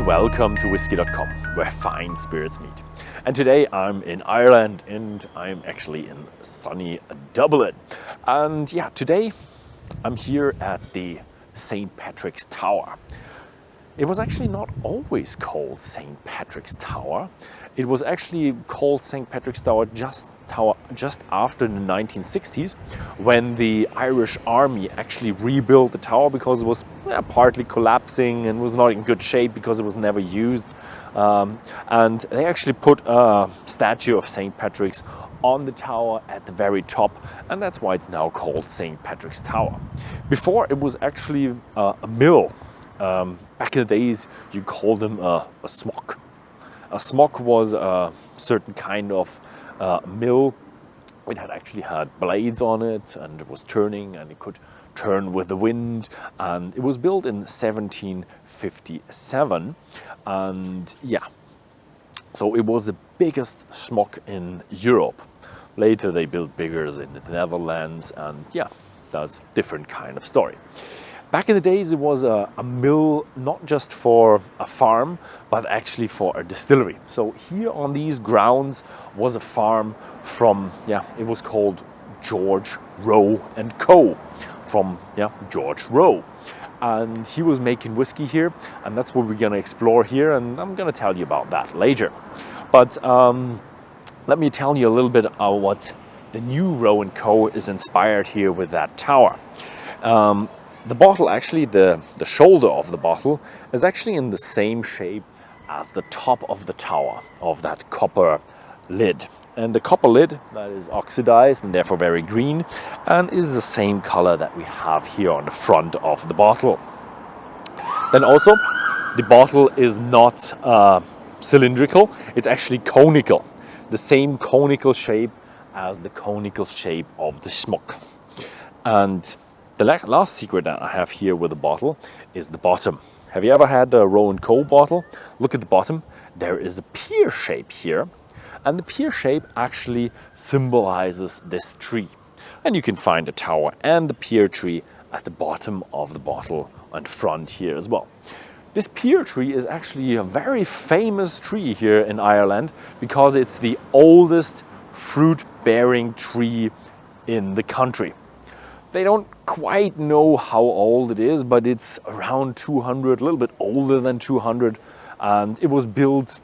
welcome to Whisky.com, where fine spirits meet. And today I'm in Ireland and I'm actually in sunny Dublin. And yeah, today I'm here at the St. Patrick's Tower. It was actually not always called St. Patrick's Tower. It was actually called St. Patrick's Tower just after the 1960s, when the Irish Army actually rebuilt the tower because it was partly collapsing and was not in good shape because it was never used. And they actually put a statue of St. Patrick's on the tower at the very top, and that's why it's now called St. Patrick's Tower. Before, it was actually a mill. Back in the days, you called them a smock. A smock was a certain kind of mill. It had actually had blades on it, and it was turning, and it could turn with the wind. And it was built in 1757, and yeah, so it was the biggest smock in Europe. Later, they built bigger in the Netherlands, and yeah, that's a different kind of story. Back in the days, it was a mill, not just for a farm, but actually for a distillery. So here on these grounds was a farm from, it was called Roe Co. from, George Roe. And he was making whiskey here, and that's what we're going to explore here, and I'm going to tell you about that later. But let me tell you a little bit about what the new Roe Co. is inspired here with that tower. The bottle, actually, the shoulder of the bottle is actually in the same shape as the top of the tower, of that copper lid. And the copper lid, that is oxidized and therefore very green, and is the same color that we have here on the front of the bottle. Then also, the bottle is not cylindrical, it's actually conical. The same conical shape as the conical shape of the smock. And the last secret that I have here with the bottle is the bottom. Have you ever had a Roe Co bottle? Look at the bottom. There is a pear shape here. And the pear shape actually symbolizes this tree. And you can find the tower and the pear tree at the bottom of the bottle and front here as well. This pear tree is actually a very famous tree here in Ireland because it's the oldest fruit-bearing tree in the country. They don't quite know how old it is, but it's around 200, a little bit older than 200. And it was built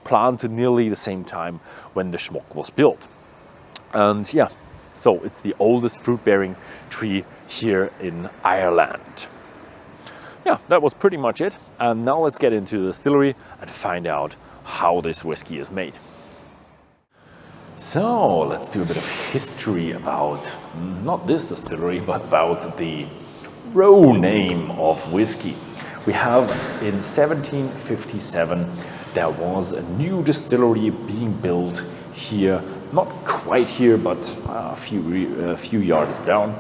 planted nearly the same time when the smock was built. And yeah, so it's the oldest fruit-bearing tree here in Ireland. Yeah, that was pretty much it. And now let's get into the distillery and find out how this whiskey is made. So let's do a bit of history about, not this distillery, but about the Roe name of whiskey. We have in 1757, there was a new distillery being built here, not quite here, but a few yards down,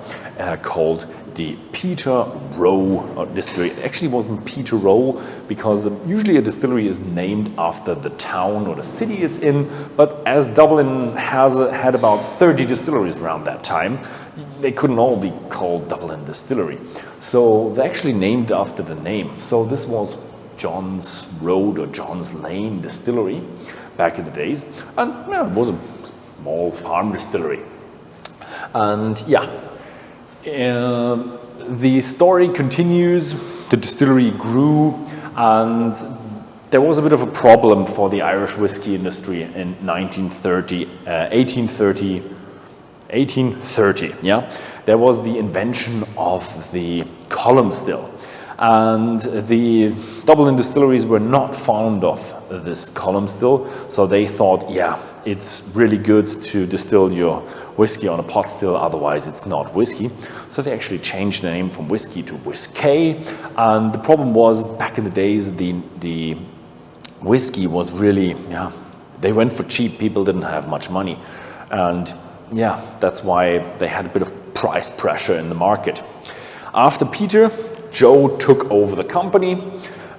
called the Peter Roe Distillery. It actually wasn't Peter Roe because usually a distillery is named after the town or the city it's in, but as Dublin had about 30 distilleries around that time, they couldn't all be called Dublin Distillery. So they actually named after the name. So this was John's Road or John's Lane Distillery back in the days, and it was a small farm distillery. And the story continues. The distillery grew, and there was a bit of a problem for the Irish whiskey industry in 1830. There was the invention of the column still, and the Dublin distilleries were not fond of this column still, so they thought, it's really good to distill your whiskey on a pot still, otherwise it's not whiskey. So they actually changed the name from whiskey to whiskey. And the problem was, back in the days, the whiskey was really, they went for cheap. People didn't have much money. And that's why they had a bit of price pressure in the market. After Peter, George took over the company,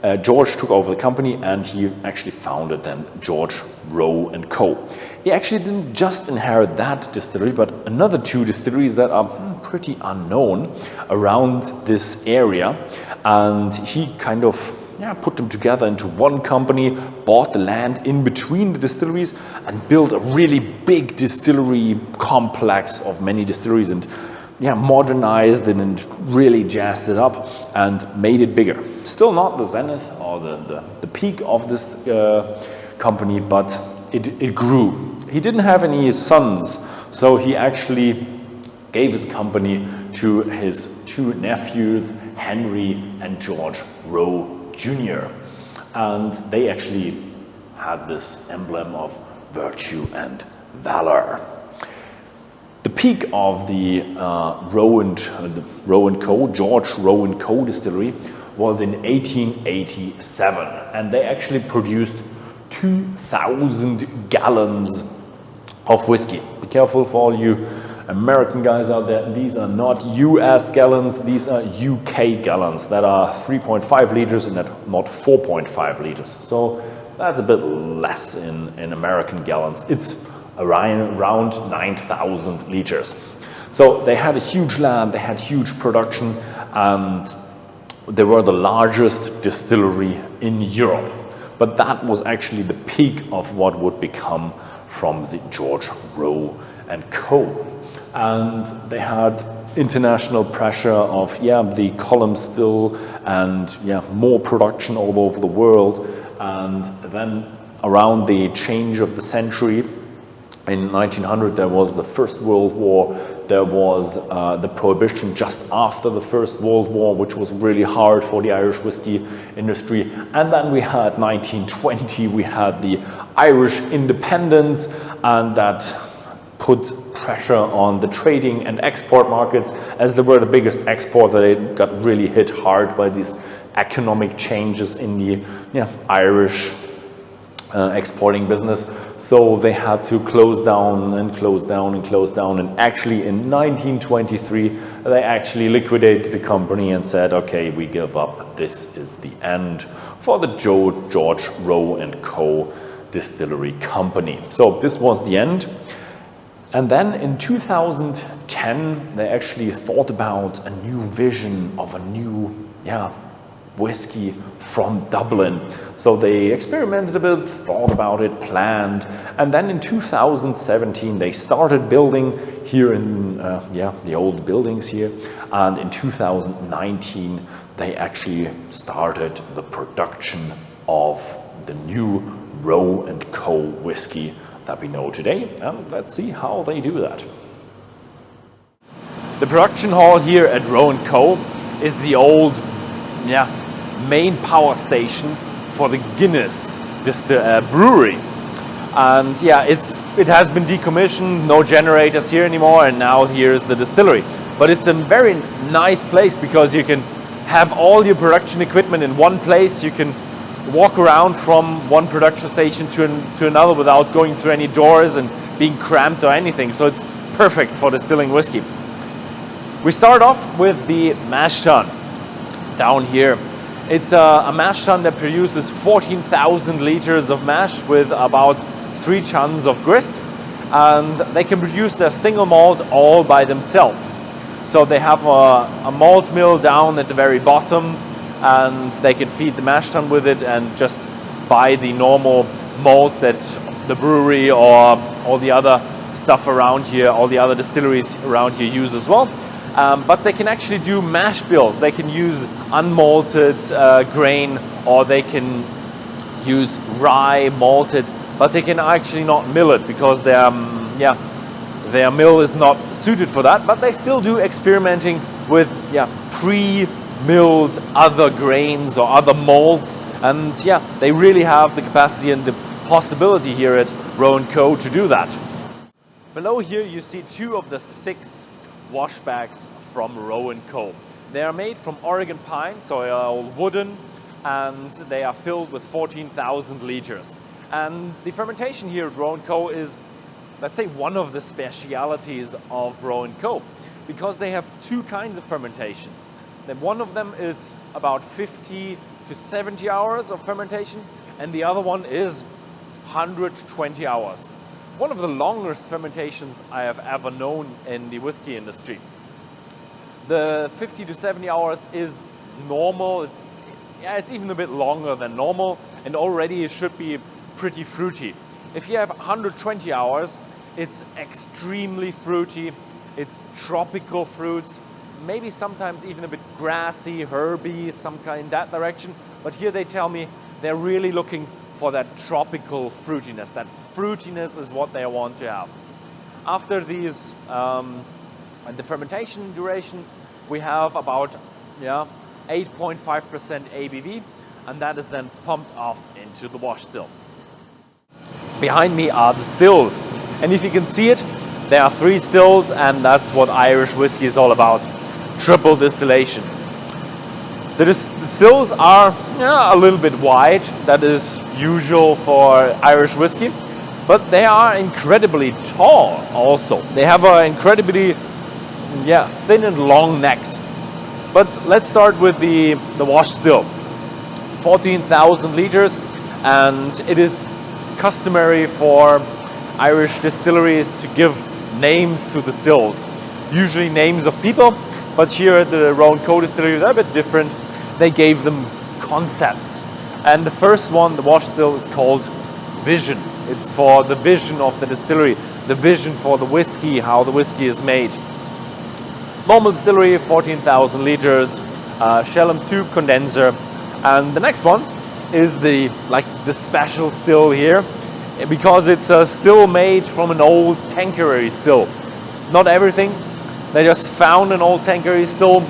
and he actually founded then George Roe Co. He actually didn't just inherit that distillery, but another two distilleries that are pretty unknown around this area. And he kind of put them together into one company, bought the land in between the distilleries, and built a really big distillery complex of many distilleries, and modernized it and really jazzed it up and made it bigger. Still not the zenith or the peak of this company, but it grew. He didn't have any sons, so he actually gave his company to his two nephews, Henry and George Roe Jr. And they actually had this emblem of virtue and valor. The peak of the Roe Co, George Roe Co Distillery, was in 1887, and they actually produced 2,000 gallons of whiskey. Be careful for all you American guys out there, these are not US gallons, these are UK gallons that are 3.5 liters and not 4.5 liters. So that's a bit less in American gallons. It's around 9,000 liters. So they had a huge land, they had huge production, and they were the largest distillery in Europe. But that was actually the peak of what would become from the George Roe and Co. And they had international pressure of the column still, and more production all over the world. And then around the change of the century, in 1900 there was the First World War. There was the Prohibition just after the First World War, which was really hard for the Irish whiskey industry. And then we had 1920, we had the Irish independence, and that put pressure on the trading and export markets, as they were the biggest exporter. They got really hit hard by these economic changes in the Irish exporting business. So they had to close down and close down and close down. And actually in 1923, they actually liquidated the company and said, okay, we give up. This is the end for the George Roe and Co Distillery Company. So this was the end. And then in 2010, they actually thought about a new vision of a new whiskey from Dublin. So they experimented a bit, thought about it, planned, and then in 2017 they started building here in the old buildings here, and in 2019 they actually started the production of the new Roe and Co whiskey that we know today, and let's see how they do that. The production hall here at Roe & Co is the old main power station for the Guinness brewery. And it has been decommissioned, no generators here anymore, and now here's the distillery. But it's a very nice place because you can have all your production equipment in one place. You can walk around from one production station to another without going through any doors and being cramped or anything. So it's perfect for distilling whiskey. We start off with the Mashtun down here. It's a mash tun that produces 14,000 liters of mash with about 3 tons of grist, and they can produce their single malt all by themselves. So they have a malt mill down at the very bottom, and they can feed the mash tun with it and just buy the normal malt that the brewery or all the other stuff around here, all the other distilleries around here use as well. But they can actually do mash bills. They can use unmalted grain, or they can use rye malted, but they can actually not mill it because their mill is not suited for that. But they still do experimenting with pre-milled other grains or other malts, and they really have the capacity and the possibility here at Roe & Co to do that. Below here you see 2 of the 6 washbacks from Roe & Co. They are made from Oregon pine, so they are all wooden, and they are filled with 14,000 liters. And the fermentation here at Roe & Co is, let's say, one of the specialities of Roe & Co, because they have 2 kinds of fermentation. Then one of them is about 50 to 70 hours of fermentation, and the other one is 120 hours. One of the longest fermentations I have ever known in the whiskey industry. The 50 to 70 hours is normal. yeah, it's even a bit longer than normal, and already it should be pretty fruity. If you have 120 hours, it's extremely fruity. It's tropical fruits, maybe sometimes even a bit grassy, herby, some kind in that direction. But here they tell me they're really looking for that tropical fruitiness. That fruitiness is what they want to have. After these, the fermentation duration, we have about 8.5% ABV, and that is then pumped off into the wash still. Behind me are the stills, and if you can see it, there are 3 stills, and that's what Irish whiskey is all about: triple distillation. The stills are a little bit wide. That is usual for Irish whiskey, but they are incredibly tall also. They have an incredibly thin and long necks. But let's start with the wash still. 14,000 liters, and it is customary for Irish distilleries to give names to the stills. Usually names of people, but here at the Roe Co Distillery they're a bit different. They gave them concepts. And the first one, the wash still, is called Vision. It's for the vision of the distillery, the vision for the whiskey, how the whiskey is made. Normal distillery, 14,000 liters, Shellum tube condenser. And the next one is the special still here, because it's a still made from an old tankery still. Not everything. They just found an old tankery still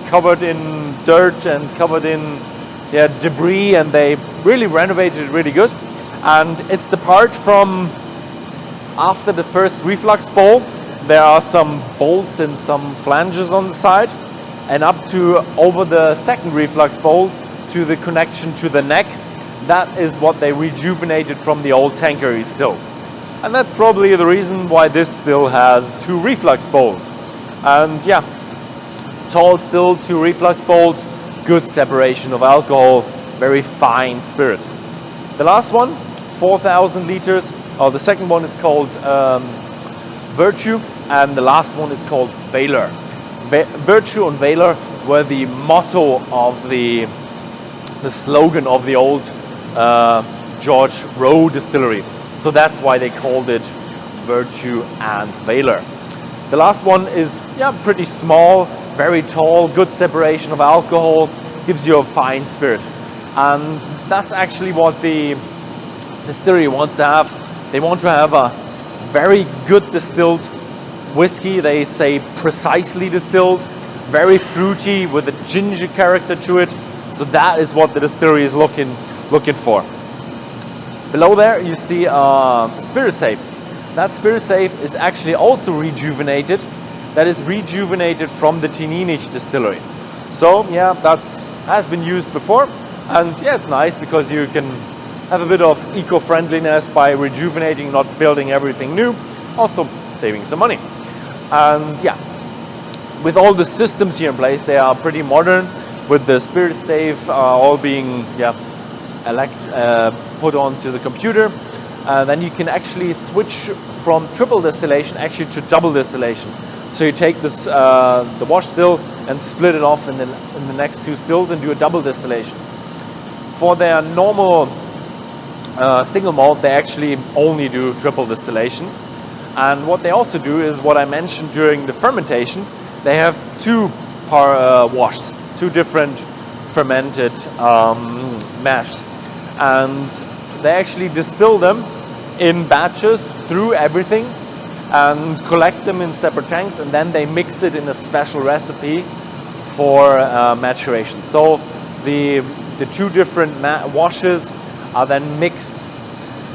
covered in dirt and covered in debris, and they really renovated it really good. And it's the part from after the first reflux bowl. There are some bolts and some flanges on the side, and up to over the second reflux bowl to the connection to the neck. That is what they rejuvenated from the old tankery still. And that's probably the reason why this still has 2 reflux bowls. And tall still, 2 reflux bowls, good separation of alcohol, very fine spirit. The last one, 4,000 liters. The second one is called Virtue, and the last one is called Valor. Virtue and Valor were the motto of the slogan of the old George Roe Distillery. So that's why they called it Virtue and Valor. The last one is pretty small, very tall, good separation of alcohol, gives you a fine spirit. And that's actually what the distillery wants to have. They want to have a very good distilled whiskey. They say precisely distilled, very fruity with a ginger character to it. So that is what the distillery is looking for. Below there you see a spirit safe. That spirit safe is actually also rejuvenated. That is rejuvenated from the Tinninich distillery. So that has been used before, and it's nice because you can have a bit of eco-friendliness by rejuvenating, not building everything new, also saving some money. And with all the systems here in place, they are pretty modern, with the spirit safe all being put onto the computer. Then you can actually switch from triple distillation actually to double distillation. So you take this the wash still and split it off in the next 2 stills and do a double distillation. For their normal single malt, they actually only do triple distillation. And what they also do is what I mentioned during the fermentation. They have 2 washes, 2 different fermented mash, and they actually distill them in batches through everything and collect them in separate tanks, and then they mix it in a special recipe for maturation. So the 2 different washes are then mixed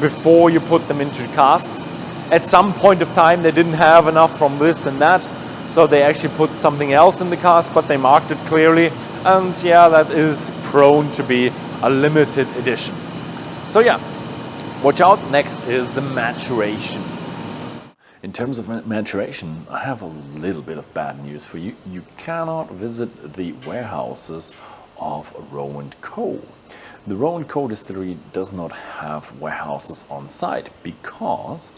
before you put them into casks. At some point of time they didn't have enough from this and that, so they actually put something else in the cask, but they marked it clearly, and that is prone to be a limited edition. So watch out. Next is the maturation. In terms of maturation, I have a little bit of bad news for you. You cannot visit the warehouses of Roe Co. The Roe Co Distillery does not have warehouses on site because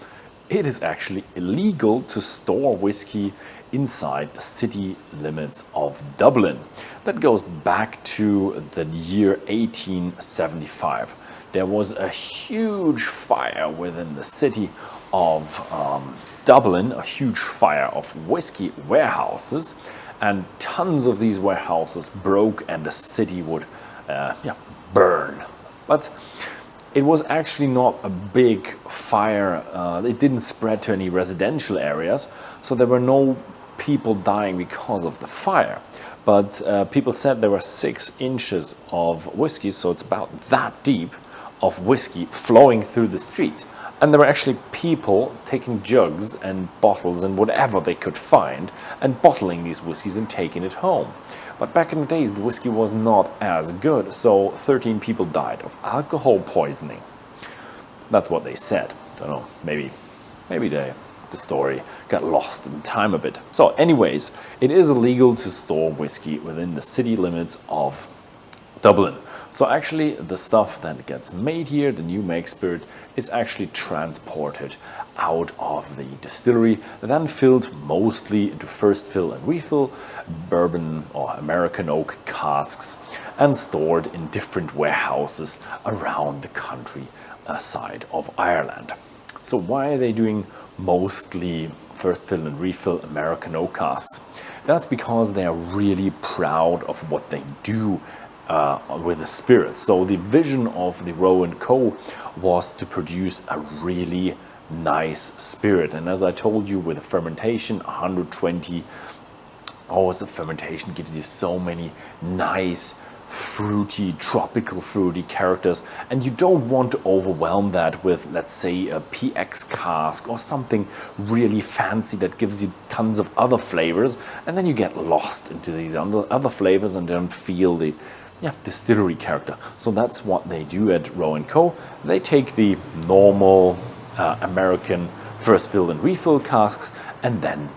it is actually illegal to store whiskey inside the city limits of Dublin. That goes back to the year 1875. There was a huge fire within the city of Dublin, a huge fire of whiskey warehouses, and tons of these warehouses broke and the city would burn. But it was actually not a big fire. It didn't spread to any residential areas, so there were no people dying because of the fire. But people said there were 6 inches of whiskey, so it's about that deep of whiskey flowing through the streets. And there were actually people taking jugs and bottles and whatever they could find and bottling these whiskeys and taking it home. But back in the days, the whiskey was not as good, so 13 people died of alcohol poisoning. That's what they said. Don't know, maybe the story got lost in time a bit. So anyways, it is illegal to store whiskey within the city limits of Dublin. So actually the stuff that gets made here, the new make spirit, is actually transported out of the distillery, then filled mostly into first fill and refill bourbon or American oak casks and stored in different warehouses around the countryside of Ireland. So why are they doing mostly first fill and refill American oak casks? That's because they are really proud of what they do with the spirit. So the vision of the Roe Co was to produce a really nice spirit, and as I told you, with a fermentation 120 hours of fermentation gives you so many nice fruity, tropical fruity characters, and you don't want to overwhelm that with, let's say, a PX cask or something really fancy that gives you tons of other flavors, and then you get lost into these other flavors and don't feel the distillery character. So that's what they do at Roe Co. They take the normal American first fill and refill casks, and then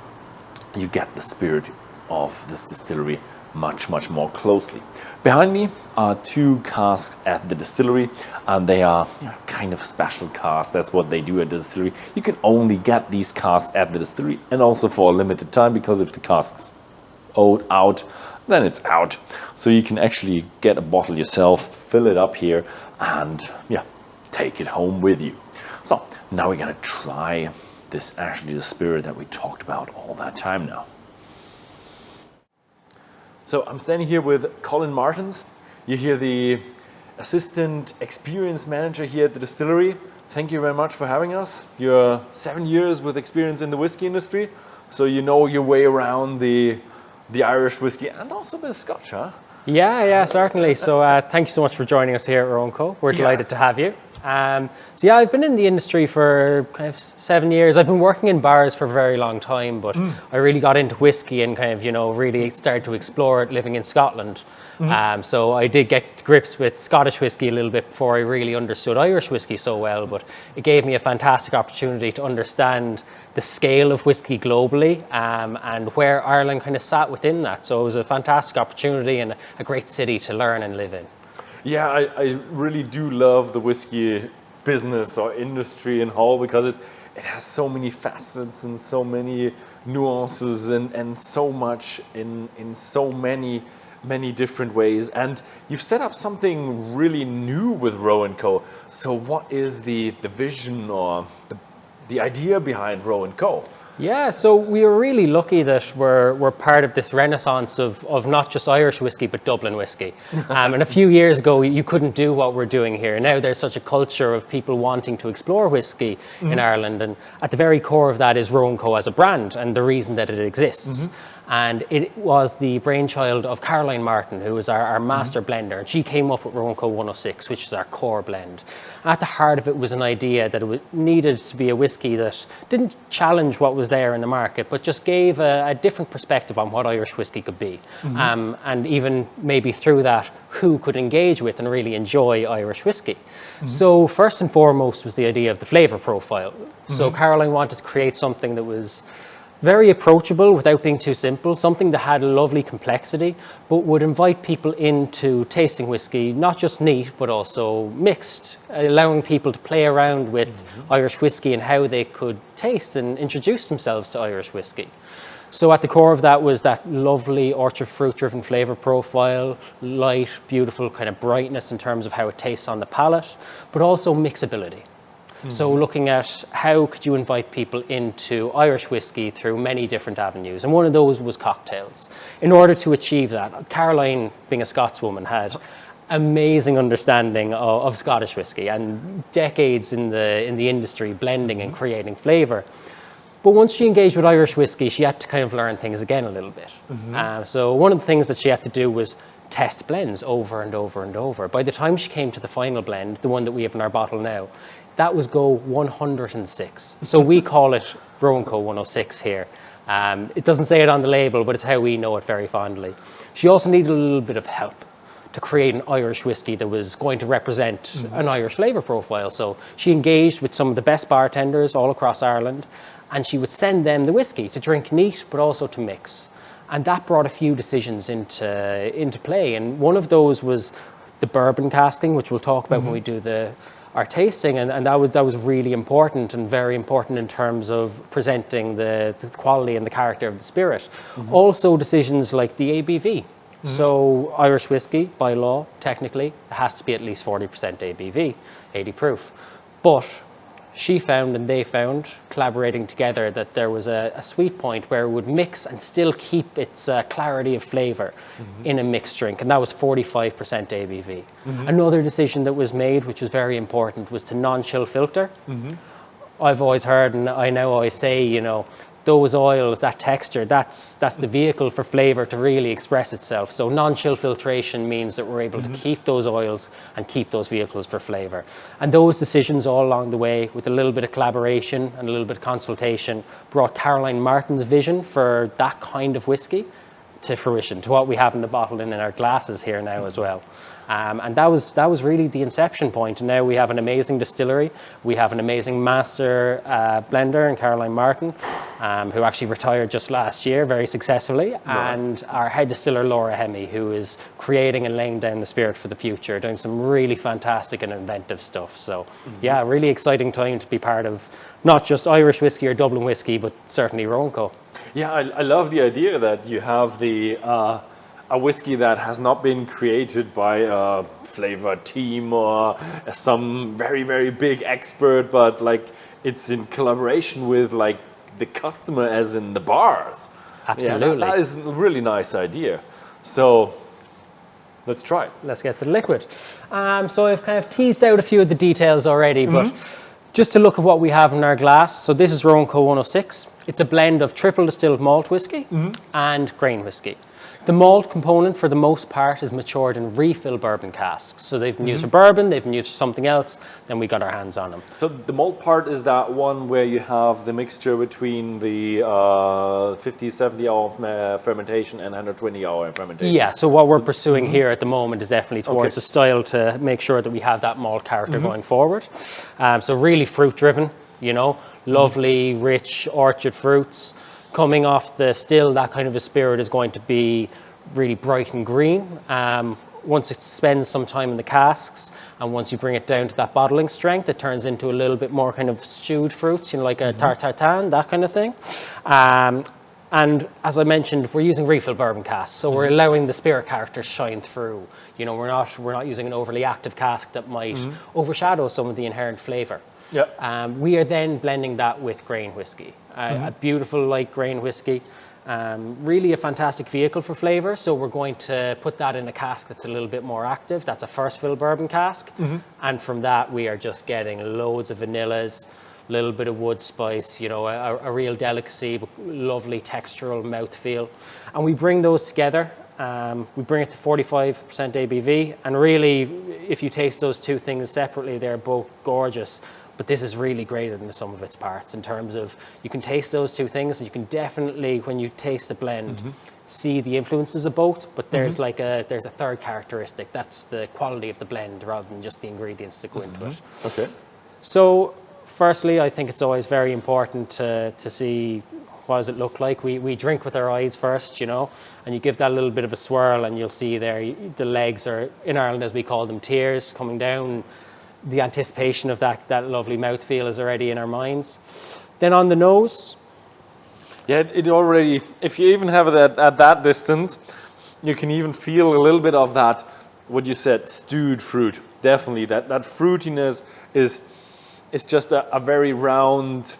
you get the spirit of this distillery much more closely. Behind me are 2 casks at the distillery, and they are kind of special casks. That's what they do at the distillery. You can only get these casks at the distillery, and also for a limited time, because if the cask's out, then it's out. So you can actually get a bottle yourself, fill it up here, and take it home with you. So now we're gonna try this, actually the spirit that we talked about all that time now. So I'm standing here with Colin Martins. You're here the assistant experience manager here at the distillery. Thank you very much for having us. You're 7 years with experience in the whiskey industry, so you know your way around the Irish whiskey and also a bit of Scotch, huh? Yeah, certainly. So thank you so much for joining us here at Roe Co. We're delighted to have you. So I've been in the industry for kind of 7 years. I've been working in bars for a very long time, but I really got into whiskey and kind of, really started to explore it living in Scotland. So I did get to grips with Scottish whiskey a little bit before I really understood Irish whiskey so well, but it gave me a fantastic opportunity to understand the scale of whiskey globally and where Ireland kind of sat within that. So it was a fantastic opportunity and a great city to learn and live in. Yeah, I really do love the whiskey business or industry in whole, because it has so many facets and so many nuances and so much in so many different ways. And you've set up something really new with Roe Co. So what is the vision or the idea behind Roe Co? Yeah, so we were really lucky that we're part of this renaissance of not just Irish whiskey, but Dublin whiskey. And a few years ago, you couldn't do what we're doing here. Now there's such a culture of people wanting to explore whiskey in Ireland. And at the very core of that is Roe Co as a brand and the reason that it exists. And it was the brainchild of Caroline Martin, who was our master blender. And she came up with Roe Co 106, which is our core blend. At the heart of it was an idea that it needed to be a whiskey that didn't challenge what was there in the market, but just gave a different perspective on what Irish whiskey could be. And even maybe through that, who could engage with and really enjoy Irish whiskey. So first and foremost was the idea of the flavour profile. So Caroline wanted to create something that was Very approachable without being too simple, something that had a lovely complexity, but would invite people into tasting whiskey, not just neat, but also mixed, allowing people to play around with Irish whiskey and how they could taste and introduce themselves to Irish whiskey. So at the core of that was that lovely orchard fruit driven flavor profile, light, beautiful kind of brightness in terms of how it tastes on the palate, but also mixability. So looking at how could you invite people into Irish whiskey through many different avenues. And one of those was cocktails. In order to achieve that, Caroline, being a Scotswoman, had amazing understanding of Scottish whiskey and decades in the industry blending and creating flavor. But once she engaged with Irish whiskey, she had to kind of learn things again a little bit. So one of the things that she had to do was test blends over and over and over. By the time she came to the final blend, the one that we have in our bottle now, that was go 106. So we call it Roe Co 106 here. It doesn't say it on the label, but it's how we know it very fondly. She also needed a little bit of help to create an Irish whiskey that was going to represent an Irish flavour profile. So she engaged with some of the best bartenders all across Ireland, and she would send them the whiskey to drink neat, but also to mix. And that brought a few decisions into play. And one of those was the bourbon casking, which we'll talk about when we do our tasting, and that was really important and very important in terms of presenting the quality and the character of the spirit. Also decisions like the ABV. So Irish whiskey, by law, technically, it has to be at least 40% ABV, 80 proof. But she found and they found, collaborating together, that there was a sweet point where it would mix and still keep its clarity of flavour in a mixed drink, and that was 45% ABV. Another decision that was made, which was very important, was to non-chill filter. I've always heard, and I now always say, you know, those oils, that texture, that's the vehicle for flavour to really express itself. So non-chill filtration means that we're able to keep those oils and keep those vehicles for flavour. And those decisions all along the way, with a little bit of collaboration and a little bit of consultation, brought Caroline Martin's vision for that kind of whiskey to fruition, to what we have in the bottle and in our glasses here now as well. And that was really the inception point. And now we have an amazing distillery. We have an amazing master blender in Caroline Martin, who actually retired just last year very successfully. And our head distiller, Laura Hemme, who is creating and laying down the spirit for the future, doing some really fantastic and inventive stuff. So yeah, really exciting time to be part of not just Irish whiskey or Dublin whiskey, but certainly Roe Co. Yeah, I love the idea that you have a whiskey that has not been created by a flavor team or some very, very big expert, but like it's in collaboration with like the customer, as in the bars. Absolutely. Yeah, that is a really nice idea. So let's try it. Let's get to the liquid. So I've kind of teased out a few of the details already, but just to look at what we have in our glass. So this is Roe Co 106. It's a blend of triple distilled malt whiskey and grain whiskey. The malt component, for the most part, is matured in refill bourbon casks. So they've been used for bourbon, they've been used for something else, then we got our hands on them. So the malt part is that one where you have the mixture between the 50, 70 hour fermentation and 120 hour fermentation. Yeah, so what we're pursuing here at the moment is definitely towards the style to make sure that we have that malt character going forward. So really fruit driven, you know, lovely, rich orchard fruits. Coming off the still, that kind of a spirit is going to be really bright and green. Once it spends some time in the casks, and once you bring it down to that bottling strength, it turns into a little bit more kind of stewed fruits, you know, like a tart tartan, that kind of thing. And as I mentioned, we're using refill bourbon casks, so we're allowing the spirit character shine through. You know, we're not using an overly active cask that might overshadow some of the inherent flavour. We are then blending that with grain whiskey, a beautiful light grain whiskey, really a fantastic vehicle for flavour. So we're going to put that in a cask that's a little bit more active. That's a first fill bourbon cask, and from that we are just getting loads of vanillas, a little bit of wood spice, you know, a real delicacy, but lovely textural mouthfeel. And we bring those together. We bring it to 45% ABV, and really, if you taste those two things separately, they're both gorgeous. But this is really greater than the sum of its parts in terms of you can taste those two things, and you can definitely, when you taste the blend, see the influences of both. But there's like there's a third characteristic. That's the quality of the blend rather than just the ingredients that go into it. Okay. So, firstly, I think it's always very important to see what does it look like? We drink with our eyes first, you know, and you give that a little bit of a swirl, and you'll see there the legs are, in Ireland as we call them, tears coming down. The anticipation of that lovely mouthfeel is already in our minds. Then on the nose. Yeah, it already, if you even have it at that distance, you can even feel a little bit of that, what you said, stewed fruit. Definitely, that fruitiness is just a very round,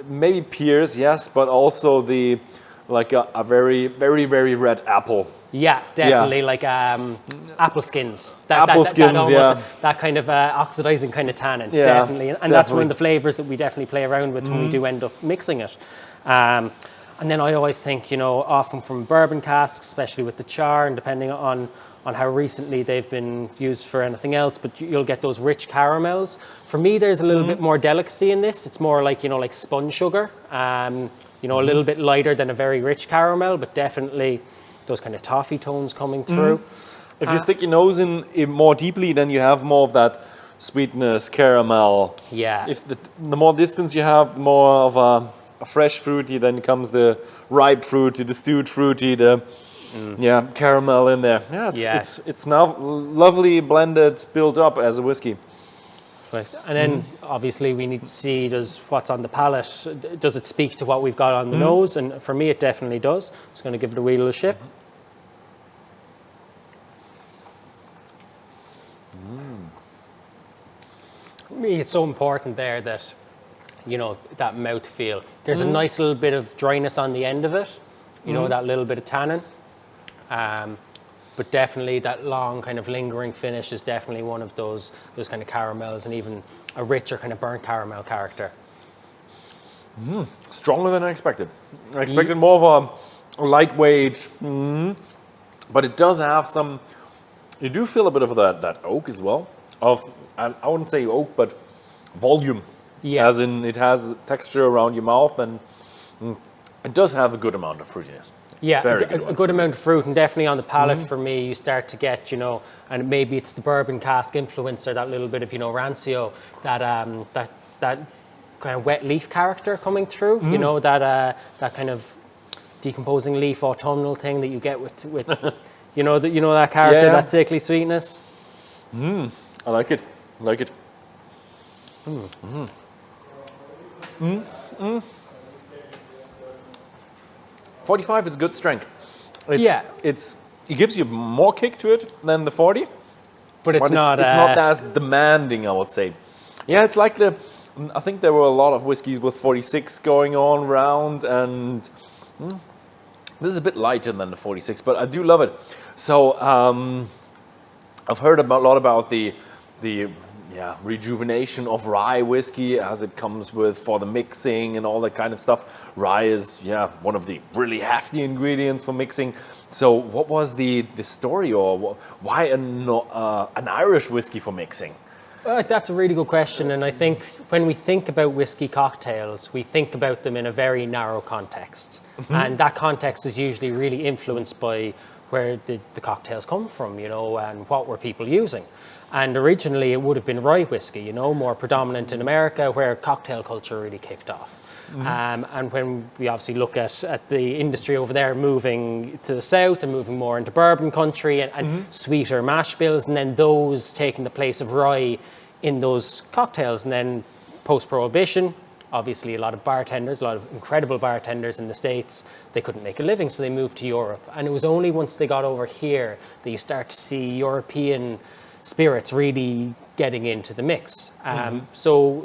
maybe pears, yes, but also a very, very, very red apple. Yeah, definitely, like apple skins. That kind of oxidizing kind of tannin, definitely. And that's one of the flavors that we definitely play around with when we do end up mixing it. And then I always think, you know, often from bourbon casks, especially with the char, and depending on how recently they've been used for anything else, but you'll get those rich caramels. For me, there's a little bit more delicacy in this. It's more like, you know, like spun sugar, you know, a little bit lighter than a very rich caramel, but definitely those kind of toffee tones coming through. If you stick your nose in more deeply, then you have more of that sweetness, caramel. Yeah. If the more distance you have, the more of a fresh fruity, then comes the ripe fruity, the stewed fruity, the caramel in there. Yeah, it's now lovely blended, built up as a whiskey. Right. And then obviously we need to see, does what's on the palate, does it speak to what we've got on the nose? And for me, it definitely does. Just going to give it a wee little ship. For me, it's so important there that, you know, that mouth feel. There's a nice little bit of dryness on the end of it, you know, that little bit of tannin. But definitely that long kind of lingering finish is definitely one of those kind of caramels, and even a richer kind of burnt caramel character. Stronger than I expected. I expected more of a lightweight, but it does have some, you do feel a bit of that oak as well. I wouldn't say oak, but volume. Yeah. As in it has texture around your mouth, and it does have a good amount of fruitiness. Yeah, a good amount of fruit, and definitely on the palate for me, you start to get, you know, and maybe it's the bourbon cask influence or that little bit of, you know, rancio, that kind of wet leaf character coming through, you know, that kind of decomposing leaf autumnal thing that you get with you know that character, that sickly sweetness. I like it. 45 is good strength. It gives you more kick to it than the 40, but it's not as demanding, I would say. Yeah, it's like I think there were a lot of whiskeys with 46 going on around, and this is a bit lighter than the 46, but I do love it. So I've heard a lot about the rejuvenation of rye whiskey as it comes with for the mixing and all that kind of stuff. Rye is one of the really hefty ingredients for mixing. So what was the story, or why an Irish whiskey for mixing? That's a really good question, and I think when we think about whiskey cocktails, we think about them in a very narrow context, and that context is usually really influenced by where did the cocktails come from, you know, and what were people using. And originally it would have been rye whiskey, you know, more predominant in America, where cocktail culture really kicked off. And when we obviously look at the industry over there moving to the south and moving more into bourbon country and sweeter mash bills, and then those taking the place of rye in those cocktails. And then post-Prohibition, obviously a lot of bartenders, a lot of incredible bartenders in the States, they couldn't make a living, so they moved to Europe. And it was only once they got over here that you start to see European spirits really getting into the mix. So